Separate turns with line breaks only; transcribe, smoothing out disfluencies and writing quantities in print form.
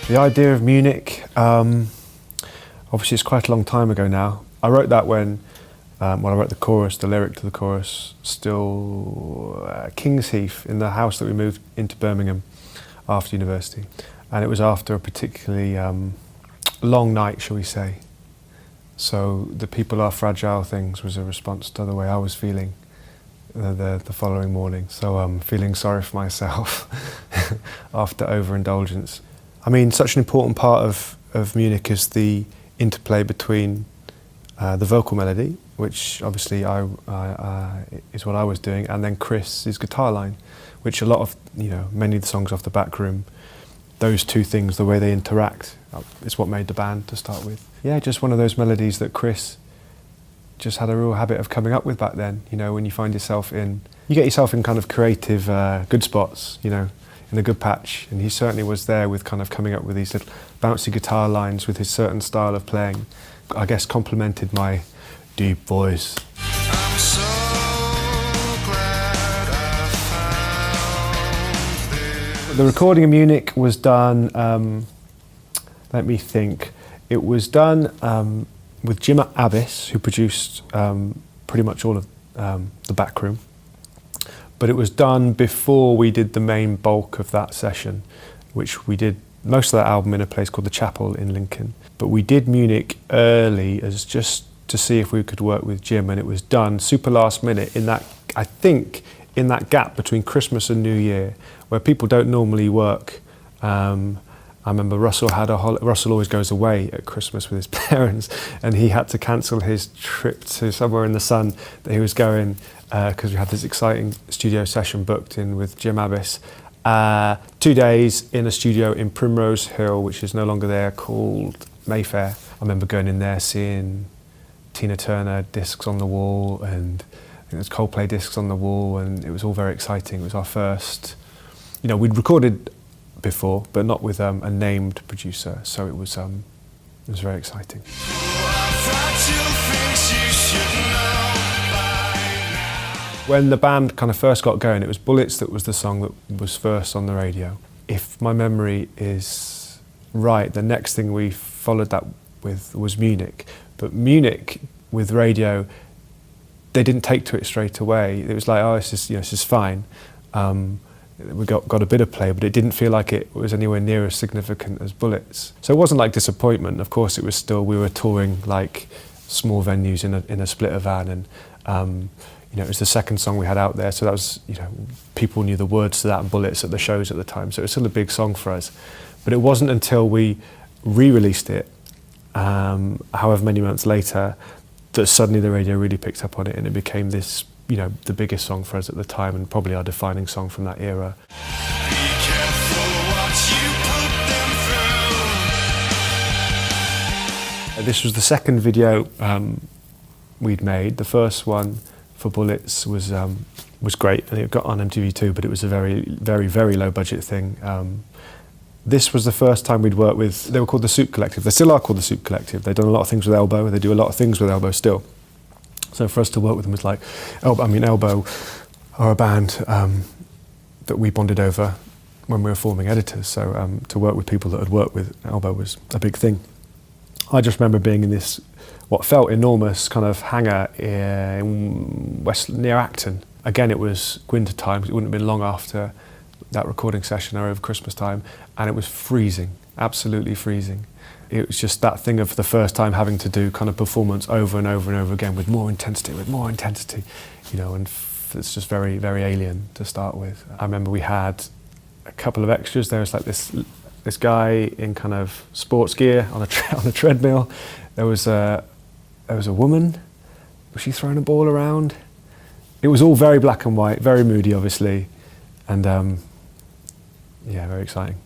The idea of Munich, obviously it's quite a long time ago now. I wrote that when I wrote the chorus, the lyric to the chorus, still King's Heath, in the house that we moved into Birmingham after university. And it was after a particularly long night, shall we say. So the people are fragile things was a response to the way I was feeling the following morning. So I'm feeling sorry for myself after overindulgence. I mean, such an important part of Munich is the interplay between the vocal melody, which obviously is what I was doing, and then Chris's guitar line, which a lot of, many of the songs off the back room, those two things, the way they interact, is what made the band to start with. Yeah, just one of those melodies that Chris just had a real habit of coming up with back then. When you find yourself you get yourself in kind of creative good spots, in a good patch, and he certainly was there with kind of coming up with these little bouncy guitar lines with his certain style of playing. I guess complemented my deep voice. I'm so glad I found this. The recording in Munich was done, let me think, it was done with Jim Abbis, who produced pretty much all of the back room. But it was done before we did the main bulk of that session, which we did most of that album in a place called the Chapel in Lincoln. But we did Munich early as just to see if we could work with Jim, and it was done super last minute in that, I think, in that gap between Christmas and New Year, where people don't normally work. I remember Russell always goes away at Christmas with his parents, and he had to cancel his trip to somewhere in the sun that he was going, because we had this exciting studio session booked in with Jim Abbis. 2 days in a studio in Primrose Hill, which is no longer there, called Mayfair. I remember going in there, seeing Tina Turner discs on the wall, and I think there's Coldplay discs on the wall, and it was all very exciting. It was our first, we'd recorded before, but not with a named producer, so it was very exciting. When the band kind of first got going, it was Bullets that was the song that was first on the radio. If my memory is right, the next thing we followed that with was Munich. But Munich, with radio, they didn't take to it straight away. It was like, oh, it's just fine. We got a bit of play, but it didn't feel like it was anywhere near as significant as Bullets. So it wasn't like disappointment. Of course, it was still, we were touring like small venues in a splitter van, and it was the second song we had out there, so that was, people knew the words to that and Bullets at the shows at the time, so it was still a big song for us. But it wasn't until we re-released it, however many months later, that suddenly the radio really picked up on it, and it became this, the biggest song for us at the time, and probably our defining song from that era. Be careful what you put them through. This was the second video we'd made. The first one for Bullets was great, and it got on MTV2, but it was a very, very, very low budget thing. This was the first time we'd worked with, they were called the Soup Collective. They still are called the Soup Collective. They've done a lot of things with Elbow. They do a lot of things with Elbow still. So for us to work with them was like, Elbow are a band that we bonded over when we were forming Editors. So to work with people that had worked with Elbow was a big thing. I just remember being in this, what felt enormous kind of hangar in near Acton. Again, it was winter time. It wouldn't have been long after that recording session or over Christmas time, and it was freezing, absolutely freezing. It was just that thing of the first time having to do kind of performance over and over and over again with more intensity, and it's just very, very alien to start with. I remember we had a couple of extras. There was like this guy in kind of sports gear on a treadmill. There was a woman. Was she throwing a ball around? It was all very black and white, very moody, obviously, and yeah, very exciting.